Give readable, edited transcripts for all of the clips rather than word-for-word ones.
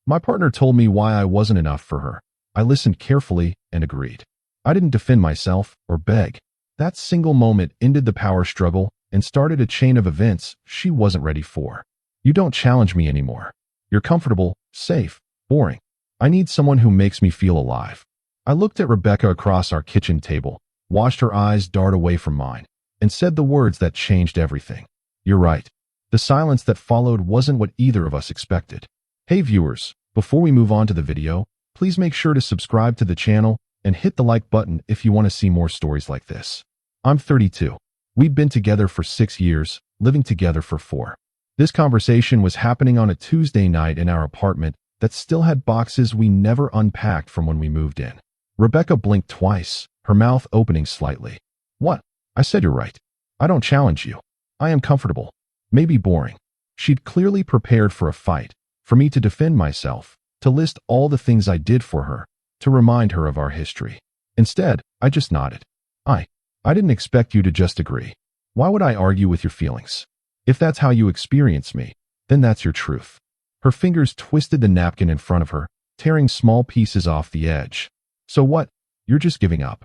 My partner told me why I wasn't enough for her. I listened carefully and agreed. I didn't defend myself or beg. That single moment ended the power struggle and started a chain of events she wasn't ready for. You don't challenge me anymore. You're comfortable, safe, boring. I need someone who makes me feel alive. I looked at Rebecca across our kitchen table, watched her eyes dart away from mine, and said the words that changed everything. You're right. The silence that followed wasn't what either of us expected. Hey viewers, before we move on to the video, please make sure to subscribe to the channel and hit the like button if you want to see more stories like this. I'm 32. We've been together for 6 years, living together for 4. This conversation was happening on a Tuesday night in our apartment that still had boxes we never unpacked from when we moved in. Rebecca blinked twice, her mouth opening slightly. What? I said you're right. I don't challenge you. I am comfortable. Maybe boring. She'd clearly prepared for a fight, for me to defend myself, to list all the things I did for her, to remind her of our history. Instead, I just nodded. I didn't expect you to just agree. Why would I argue with your feelings? If that's how you experience me, then that's your truth. Her fingers twisted the napkin in front of her, tearing small pieces off the edge. So what? You're just giving up.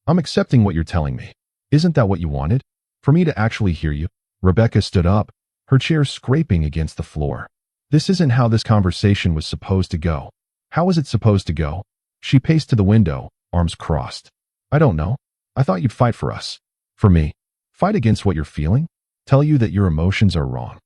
I'm accepting what you're telling me. Isn't that what you wanted? For me to actually hear you? Rebecca stood up, her chair scraping against the floor. This isn't how this conversation was supposed to go. How was it supposed to go? She paced to the window, arms crossed. I don't know. I thought you'd fight for us. For me. Fight against what you're feeling? Tell you that your emotions are wrong.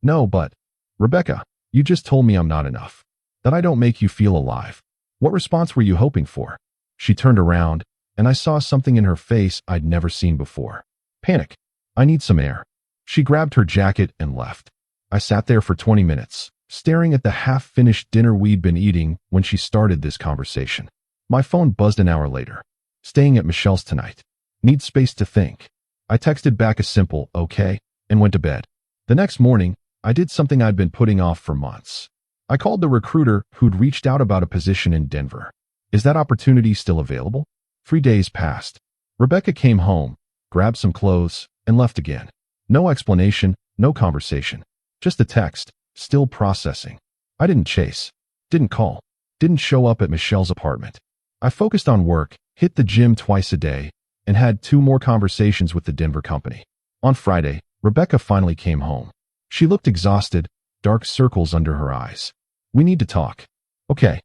No, but, Rebecca, you just told me I'm not enough. That I don't make you feel alive. What response were you hoping for? She turned around, and I saw something in her face I'd never seen before. Panic. I need some air. She grabbed her jacket and left. I sat there for 20 minutes, staring at the half-finished dinner we'd been eating when she started this conversation. My phone buzzed an hour later. Staying at Michelle's tonight. Need space to think. I texted back a simple, okay, and went to bed. The next morning, I did something I'd been putting off for months. I called the recruiter who'd reached out about a position in Denver. Is that opportunity still available? 3 days passed. Rebecca came home, grabbed some clothes, and left again. No explanation, no conversation. Just a text, still processing. I didn't chase, didn't call, didn't show up at Michelle's apartment. I focused on work, hit the gym twice a day, and had 2 more conversations with the Denver company. On Friday, Rebecca finally came home. She looked exhausted, dark circles under her eyes. We need to talk. Okay.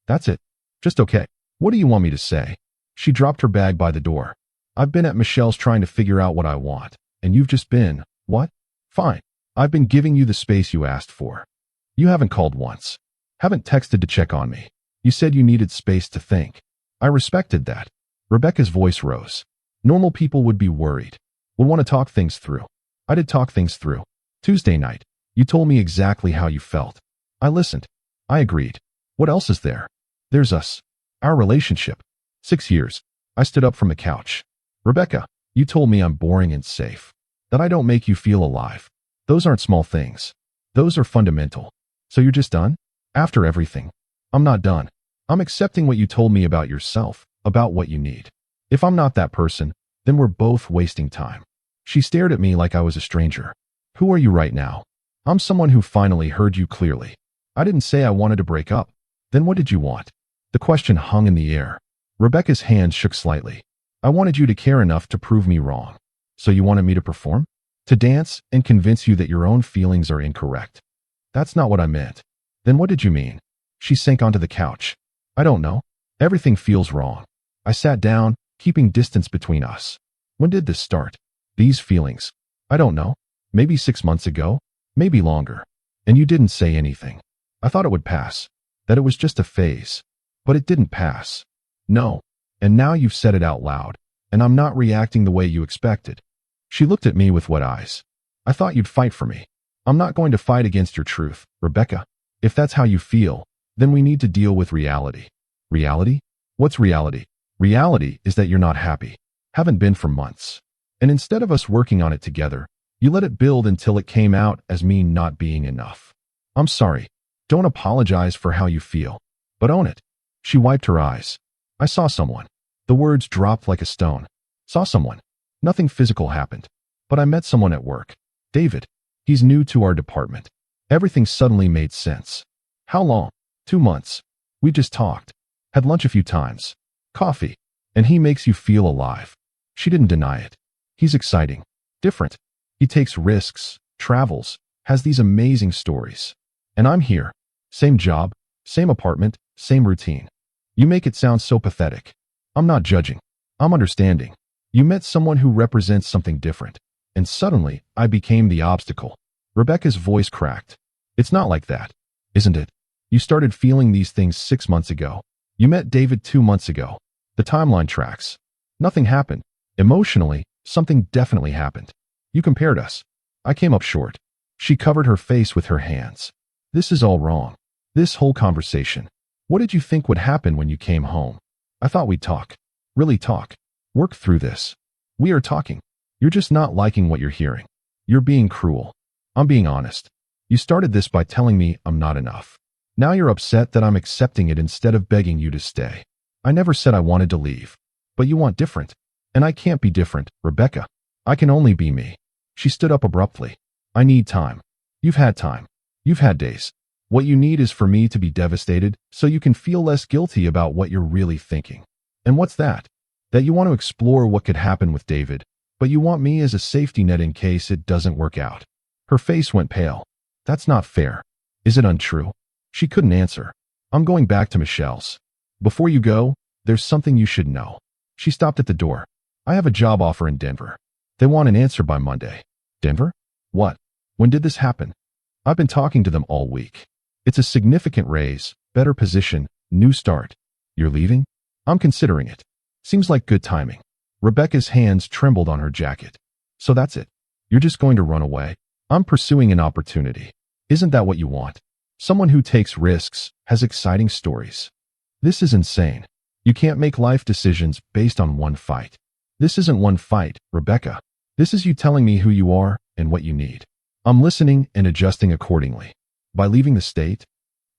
That's it. Just okay. What do you want me to say? She dropped her bag by the door. I've been at Michelle's trying to figure out what I want, and you've just been, what? Fine. I've been giving you the space you asked for. You haven't called once. Haven't texted to check on me. You said you needed space to think. I respected that. Rebecca's voice rose. Normal people would be worried. Would want to talk things through. I did talk things through. Tuesday night, you told me exactly how you felt. I listened. I agreed. What else is there? There's us. Our relationship. 6 years. I stood up from the couch. Rebecca, you told me I'm boring and safe. That I don't make you feel alive. Those aren't small things. Those are fundamental. So you're just done? After everything. I'm not done. I'm accepting what you told me about yourself, about what you need. If I'm not that person, then we're both wasting time. She stared at me like I was a stranger. Who are you right now? I'm someone who finally heard you clearly. I didn't say I wanted to break up. Then what did you want? The question hung in the air. Rebecca's hand shook slightly. I wanted you to care enough to prove me wrong. So you wanted me to perform? To dance and convince you that your own feelings are incorrect. That's not what I meant. Then what did you mean? She sank onto the couch. I don't know. Everything feels wrong. I sat down, keeping distance between us. When did this start? These feelings. I don't know. Maybe 6 months ago? Maybe longer. And you didn't say anything. I thought it would pass. That it was just a phase. But it didn't pass. No. And now you've said it out loud. And I'm not reacting the way you expected. She looked at me with wet eyes. I thought you'd fight for me. I'm not going to fight against your truth, Rebecca. If that's how you feel, then we need to deal with reality. Reality? What's reality? Reality is that you're not happy. Haven't been for months. And instead of us working on it together, you let it build until it came out as me not being enough. I'm sorry. Don't apologize for how you feel, but own it. She wiped her eyes. I saw someone. The words dropped like a stone. Saw someone. Nothing physical happened. But I met someone at work. David. He's new to our department. Everything suddenly made sense. How long? 2 months. We just talked. Had lunch a few times. Coffee. And he makes you feel alive. She didn't deny it. He's exciting. Different. He takes risks, travels, has these amazing stories. And I'm here. Same job, same apartment, same routine. You make it sound so pathetic. I'm not judging. I'm understanding. You met someone who represents something different. And suddenly, I became the obstacle. Rebecca's voice cracked. It's not like that, isn't it? You started feeling these things 6 months ago. You met David 2 months ago. The timeline tracks. Nothing happened. Emotionally, something definitely happened. You compared us. I came up short. She covered her face with her hands. This is all wrong. This whole conversation. What did you think would happen when you came home? I thought we'd talk. Really talk. Work through this. We are talking. You're just not liking what you're hearing. You're being cruel. I'm being honest. You started this by telling me I'm not enough. Now you're upset that I'm accepting it instead of begging you to stay. I never said I wanted to leave. But you want different. And I can't be different, Rebecca. I can only be me. She stood up abruptly. I need time. You've had time. You've had days. What you need is for me to be devastated so you can feel less guilty about what you're really thinking. And what's that? That you want to explore what could happen with David, but you want me as a safety net in case it doesn't work out. Her face went pale. That's not fair. Is it untrue? She couldn't answer. I'm going back to Michelle's. Before you go, there's something you should know. She stopped at the door. I have a job offer in Denver. They want an answer by Monday. Denver? What? When did this happen? I've been talking to them all week. It's a significant raise, better position, new start. You're leaving? I'm considering it. Seems like good timing. Rebecca's hands trembled on her jacket. So that's it. You're just going to run away? I'm pursuing an opportunity. Isn't that what you want? Someone who takes risks, has exciting stories. This is insane. You can't make life decisions based on one fight. This isn't one fight, Rebecca. This is you telling me who you are and what you need. I'm listening and adjusting accordingly. By leaving the state?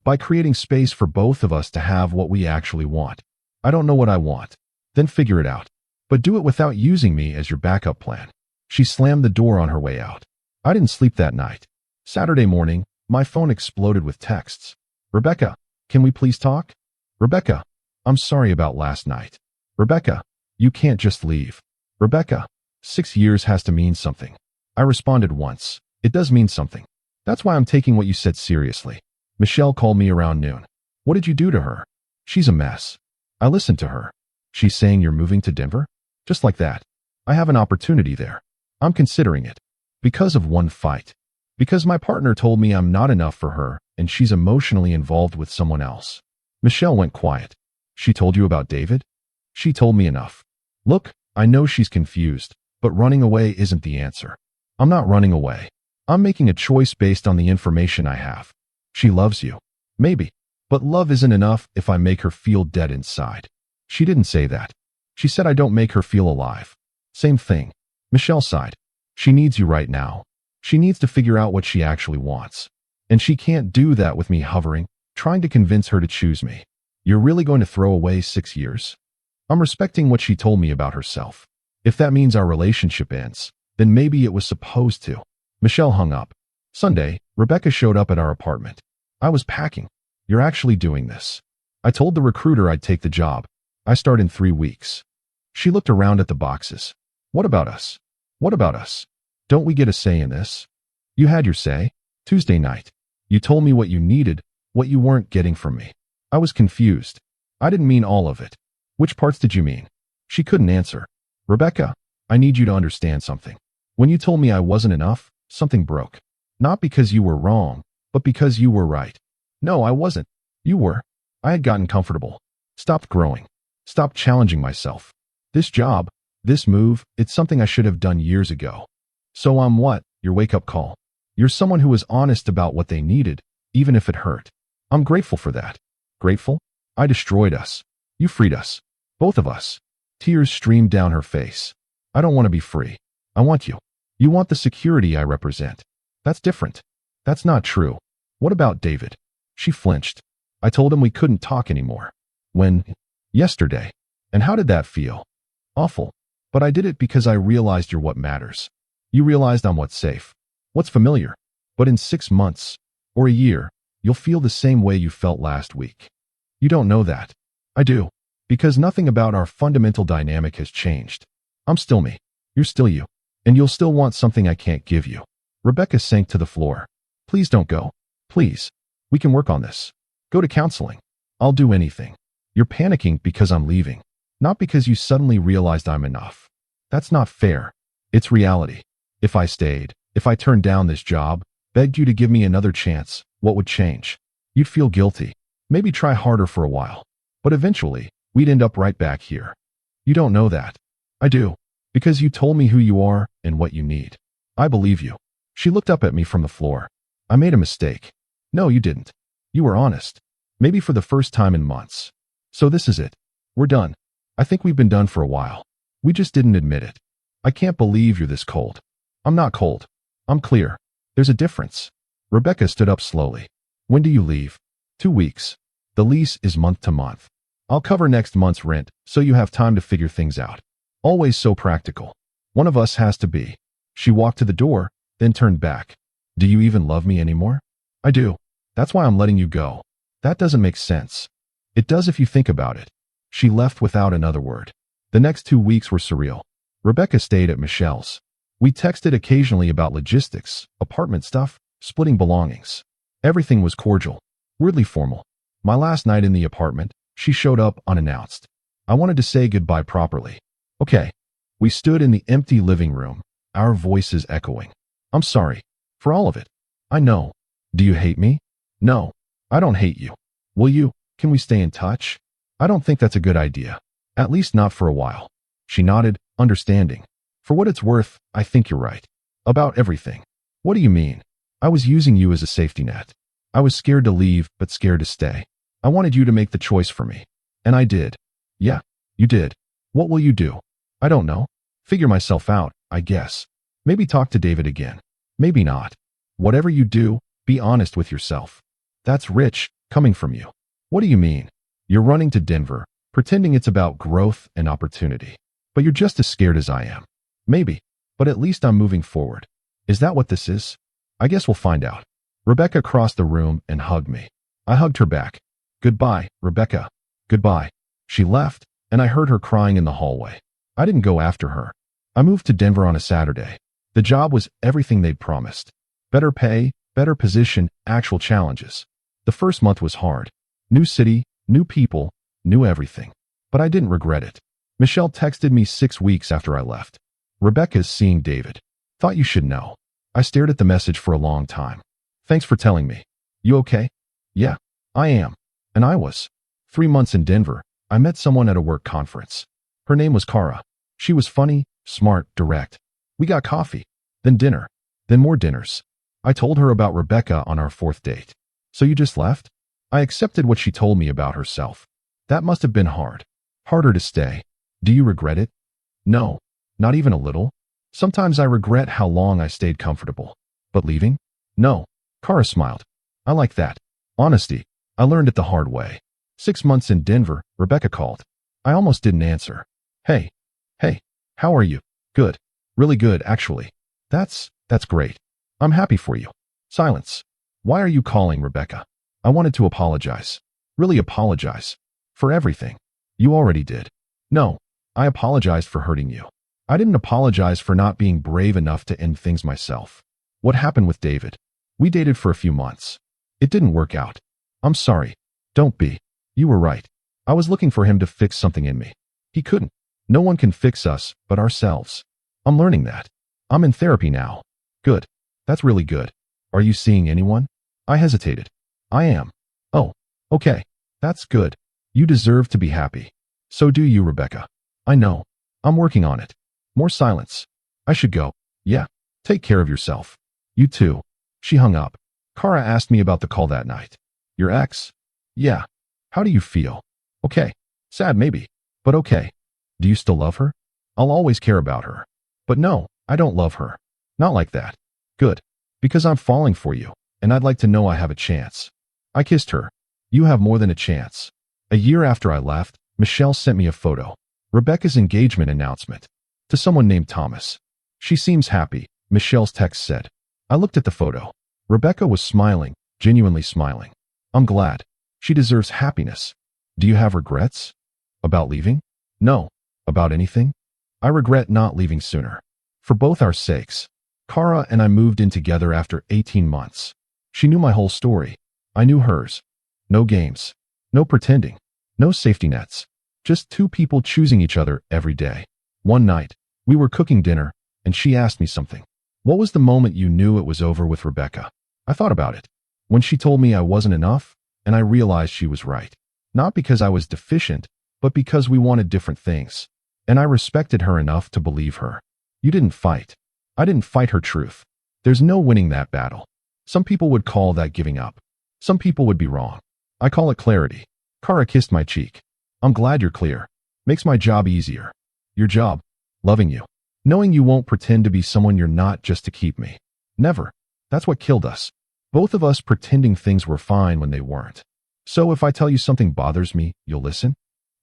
By creating space for both of us to have what we actually want. I don't know what I want. Then figure it out. But do it without using me as your backup plan. She slammed the door on her way out. I didn't sleep that night. Saturday morning, my phone exploded with texts. Rebecca, can we please talk? Rebecca, I'm sorry about last night. Rebecca, you can't just leave. Rebecca, 6 years has to mean something. I responded once. It does mean something. That's why I'm taking what you said seriously. Michelle called me around noon. What did you do to her? She's a mess. I listened to her. She's saying you're moving to Denver? Just like that. I have an opportunity there. I'm considering it. Because of one fight. Because my partner told me I'm not enough for her and she's emotionally involved with someone else. Michelle went quiet. She told you about David? She told me enough. Look, I know she's confused, but running away isn't the answer. I'm not running away. I'm making a choice based on the information I have. She loves you. Maybe. But love isn't enough if I make her feel dead inside. She didn't say that. She said I don't make her feel alive. Same thing. Michelle sighed. She needs you right now. She needs to figure out what she actually wants. And she can't do that with me hovering, trying to convince her to choose me. You're really going to throw away 6 years? I'm respecting what she told me about herself. If that means our relationship ends, then maybe it was supposed to. Michelle hung up. Sunday, Rebecca showed up at our apartment. I was packing. You're actually doing this. I told the recruiter I'd take the job. I start in 3 weeks. She looked around at the boxes. What about us? What about us? Don't we get a say in this? You had your say. Tuesday night. You told me what you needed, what you weren't getting from me. I was confused. I didn't mean all of it. Which parts did you mean? She couldn't answer. Rebecca, I need you to understand something. When you told me I wasn't enough, something broke. Not because you were wrong, but because you were right. No, I wasn't. You were. I had gotten comfortable. Stopped growing. Stopped challenging myself. This job, this move, it's something I should have done years ago. So I'm what? Your wake-up call. You're someone who was honest about what they needed, even if it hurt. I'm grateful for that. Grateful? I destroyed us. You freed us. Both of us. Tears streamed down her face. I don't want to be free. I want you. You want the security I represent. That's different. That's not true. What about David? She flinched. I told him we couldn't talk anymore. When? Yesterday. And how did that feel? Awful. But I did it because I realized you're what matters. You realized I'm what's safe. What's familiar. But in 6 months, or a year, you'll feel the same way you felt last week. You don't know that. I do. Because nothing about our fundamental dynamic has changed. I'm still me. You're still you. And you'll still want something I can't give you. Rebecca sank to the floor. Please don't go. Please. We can work on this. Go to counseling. I'll do anything. You're panicking because I'm leaving. Not because you suddenly realized I'm enough. That's not fair. It's reality. If I stayed, if I turned down this job, begged you to give me another chance, what would change? You'd feel guilty. Maybe try harder for a while. But eventually, we'd end up right back here. You don't know that. I do. Because you told me who you are and what you need. I believe you. She looked up at me from the floor. I made a mistake. No, you didn't. You were honest. Maybe for the first time in months. So this is it. We're done. I think we've been done for a while. We just didn't admit it. I can't believe you're this cold. I'm not cold. I'm clear. There's a difference. Rebecca stood up slowly. When do you leave? 2 weeks. The lease is month to month. I'll cover next month's rent, so you have time to figure things out. Always so practical. One of us has to be. She walked to the door, then turned back. Do you even love me anymore? I do. That's why I'm letting you go. That doesn't make sense. It does if you think about it. She left without another word. The next 2 weeks were surreal. Rebecca stayed at Michelle's. We texted occasionally about logistics, apartment stuff, splitting belongings. Everything was cordial, weirdly formal. My last night in the apartment, she showed up unannounced. I wanted to say goodbye properly. Okay. We stood in the empty living room, our voices echoing. I'm sorry. For all of it. I know. Do you hate me? No. I don't hate you. Will you? Can we stay in touch? I don't think that's a good idea. At least not for a while. She nodded, understanding. For what it's worth, I think you're right. About everything. What do you mean? I was using you as a safety net. I was scared to leave, but scared to stay. I wanted you to make the choice for me. And I did. Yeah, you did. What will you do? I don't know. Figure myself out, I guess. Maybe talk to David again. Maybe not. Whatever you do, be honest with yourself. That's rich, coming from you. What do you mean? You're running to Denver, pretending it's about growth and opportunity. But you're just as scared as I am. Maybe. But at least I'm moving forward. Is that what this is? I guess we'll find out. Rebecca crossed the room and hugged me. I hugged her back. Goodbye, Rebecca. Goodbye. She left, and I heard her crying in the hallway. I didn't go after her. I moved to Denver on a Saturday. The job was everything they'd promised. Better pay, better position, actual challenges. The first month was hard. New city, new people, new everything. But I didn't regret it. Michelle texted me 6 weeks after I left. Rebecca's seeing David. Thought you should know. I stared at the message for a long time. Thanks for telling me. You okay? Yeah, I am. And I was. 3 months in Denver, I met someone at a work conference. Her name was Kara. She was funny, smart, direct. We got coffee, then dinner, then more dinners. I told her about Rebecca on our 4th date. So you just left? I accepted what she told me about herself. That must have been hard. Harder to stay. Do you regret it? No, not even a little. Sometimes I regret how long I stayed comfortable. But leaving? No. Kara smiled. I like that. Honesty. I learned it the hard way. 6 months in Denver, Rebecca called. I almost didn't answer. Hey. Hey. How are you? Good. Really good, actually. That's great. I'm happy for you. Silence. Why are you calling, Rebecca? I wanted to apologize. Really apologize. For everything. You already did. No. I apologized for hurting you. I didn't apologize for not being brave enough to end things myself. What happened with David? We dated for a few months. It didn't work out. I'm sorry. Don't be. You were right. I was looking for him to fix something in me. He couldn't. No one can fix us but ourselves. I'm learning that. I'm in therapy now. Good. That's really good. Are you seeing anyone? I hesitated. I am. Oh, okay. That's good. You deserve to be happy. So do you, Rebecca. I know. I'm working on it. More silence. I should go. Yeah. Take care of yourself. You too. She hung up. Kara asked me about the call that night. Your ex? Yeah. How do you feel? Okay. Sad maybe. But okay. Do you still love her? I'll always care about her. But no, I don't love her. Not like that. Good. Because I'm falling for you, and I'd like to know I have a chance. I kissed her. You have more than a chance. A year after I left, Michelle sent me a photo. Rebecca's engagement announcement. To someone named Thomas. She seems happy, Michelle's text said. I looked at the photo. Rebecca was smiling, genuinely smiling. I'm glad. She deserves happiness. Do you have regrets? About leaving? No. About anything? I regret not leaving sooner. For both our sakes. Kara and I moved in together after 18 months. She knew my whole story. I knew hers. No games. No pretending. No safety nets. Just two people choosing each other every day. One night, we were cooking dinner, and she asked me something. What was the moment you knew it was over with Rebecca? I thought about it. When she told me I wasn't enough, and I realized she was right. Not because I was deficient, but because we wanted different things. And I respected her enough to believe her. You didn't fight. I didn't fight her truth. There's no winning that battle. Some people would call that giving up. Some people would be wrong. I call it clarity. Kara kissed my cheek. I'm glad you're clear. Makes my job easier. Your job? Loving you. Knowing you won't pretend to be someone you're not just to keep me. Never. That's what killed us. Both of us pretending things were fine when they weren't. So if I tell you something bothers me, you'll listen?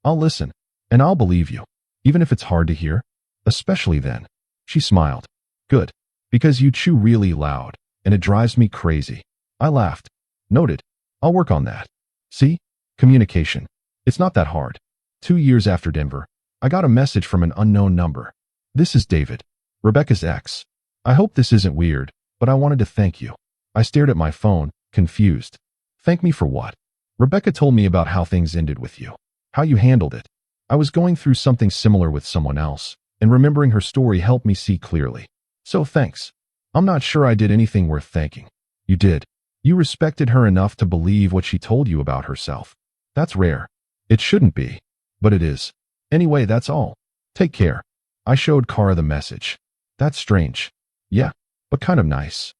I'll listen. And I'll believe you. Even if it's hard to hear. Especially then. She smiled. Good. Because you chew really loud, and it drives me crazy. I laughed. Noted. I'll work on that. See? Communication. It's not that hard. 2 years after Denver, I got a message from an unknown number. This is David, Rebecca's ex. I hope this isn't weird, but I wanted to thank you. I stared at my phone, confused. Thank me for what? Rebecca told me about how things ended with you. How you handled it. I was going through something similar with someone else, and remembering her story helped me see clearly. So thanks. I'm not sure I did anything worth thanking. You did. You respected her enough to believe what she told you about herself. That's rare. It shouldn't be, but it is. Anyway, that's all. Take care. I showed Kara the message. That's strange. Yeah, but kind of nice.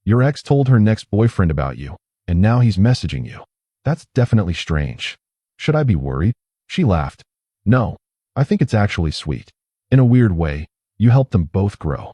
Your ex told her next boyfriend about you, and now he's messaging you. That's definitely strange. Should I be worried? She laughed. No, I think it's actually sweet. In a weird way, you helped them both grow.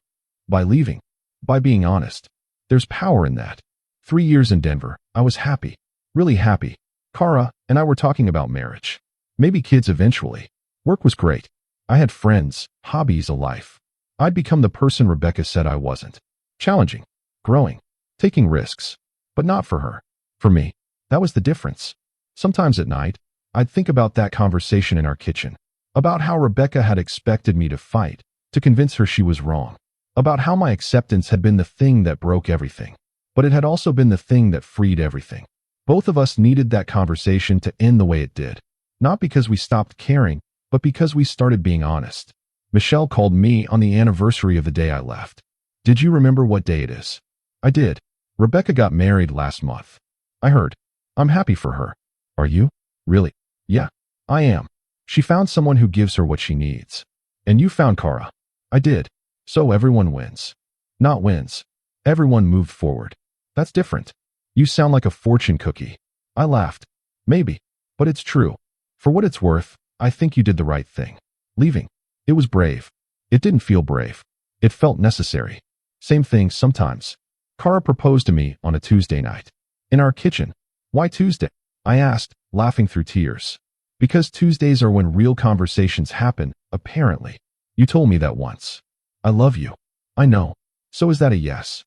By leaving. By being honest. There's power in that. 3 years in Denver, I was happy. Really happy. Kara and I were talking about marriage. Maybe kids eventually. Work was great. I had friends, hobbies, a life. I'd become the person Rebecca said I wasn't. Challenging. Growing. Taking risks. But not for her. For me. That was the difference. Sometimes at night, I'd think about that conversation in our kitchen. About how Rebecca had expected me to fight, to convince her she was wrong. About how my acceptance had been the thing that broke everything. But it had also been the thing that freed everything. Both of us needed that conversation to end the way it did. Not because we stopped caring, but because we started being honest. Michelle called me on the anniversary of the day I left. Did you remember what day it is? I did. Rebecca got married last month. I heard. I'm happy for her. Are you? Really? Yeah, I am. She found someone who gives her what she needs. And you found Kara. I did. So everyone wins. Not wins. Everyone moved forward. That's different. You sound like a fortune cookie. I laughed. Maybe. But it's true. For what it's worth, I think you did the right thing. Leaving. It was brave. It didn't feel brave. It felt necessary. Same thing sometimes. Kara proposed to me on a Tuesday night. In our kitchen. Why Tuesday? I asked, laughing through tears. Because Tuesdays are when real conversations happen, apparently. You told me that once. I love you. I know. So is that a yes?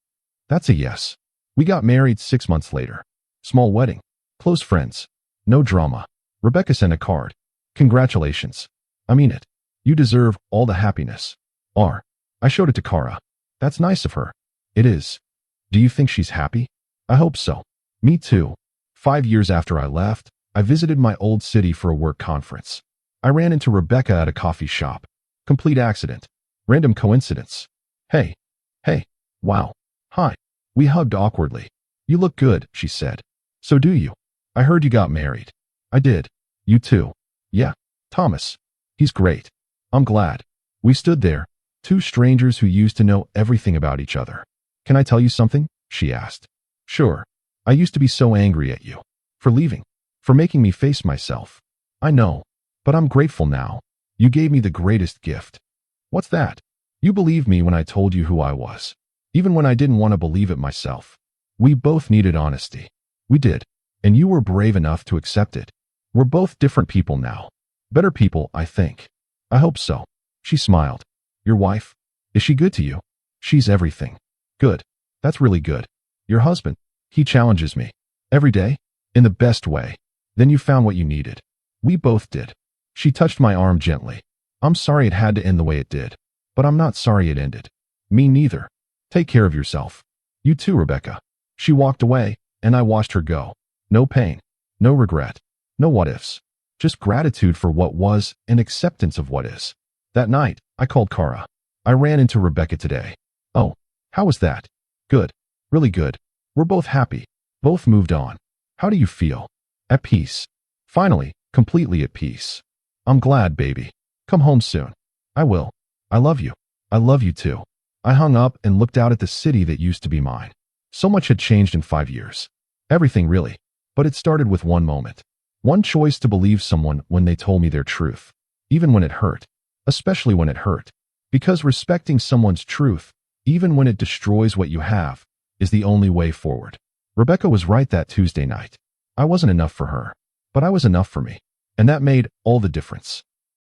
That's a yes. We got married 6 months later. Small wedding. Close friends. No drama. Rebecca sent a card. Congratulations. I mean it. You deserve all the happiness. I showed it to Kara. That's nice of her. It is. Do you think she's happy? I hope so. Me too. 5 years after I left, I visited my old city for a work conference. I ran into Rebecca at a coffee shop. Complete accident. Random coincidence. Hey. Hey. Wow. Hi. We hugged awkwardly. You look good, she said. So do you. I heard you got married. I did. You too. Yeah. Thomas. He's great. I'm glad. We stood there, two strangers who used to know everything about each other. Can I tell you something? She asked. Sure. I used to be so angry at you. For leaving. For making me face myself. I know. But I'm grateful now. You gave me the greatest gift. What's that? You believed me when I told you who I was. Even when I didn't want to believe it myself. We both needed honesty. We did. And you were brave enough to accept it. We're both different people now. Better people, I think. I hope so. She smiled. Your wife? Is she good to you? She's everything. Good. That's really good. Your husband? He challenges me. Every day? In the best way. Then you found what you needed. We both did. She touched my arm gently. I'm sorry it had to end the way it did. But I'm not sorry it ended. Me neither. Take care of yourself. You too, Rebecca. She walked away, and I watched her go. No pain. No regret. No what-ifs. Just gratitude for what was and acceptance of what is. That night, I called Kara. I ran into Rebecca today. Oh, how was that? Good. Really good. We're both happy. Both moved on. How do you feel? At peace. Finally, completely at peace. I'm glad, baby. Come home soon. I will. I love you. I love you too. I hung up and looked out at the city that used to be mine. So much had changed in 5 years. Everything really. But it started with one moment. One choice to believe someone when they told me their truth. Even when it hurt. Especially when it hurt. Because respecting someone's truth, even when it destroys what you have, is the only way forward. Rebecca was right that Tuesday night. I wasn't enough for her. But I was enough for me. And that made all the difference.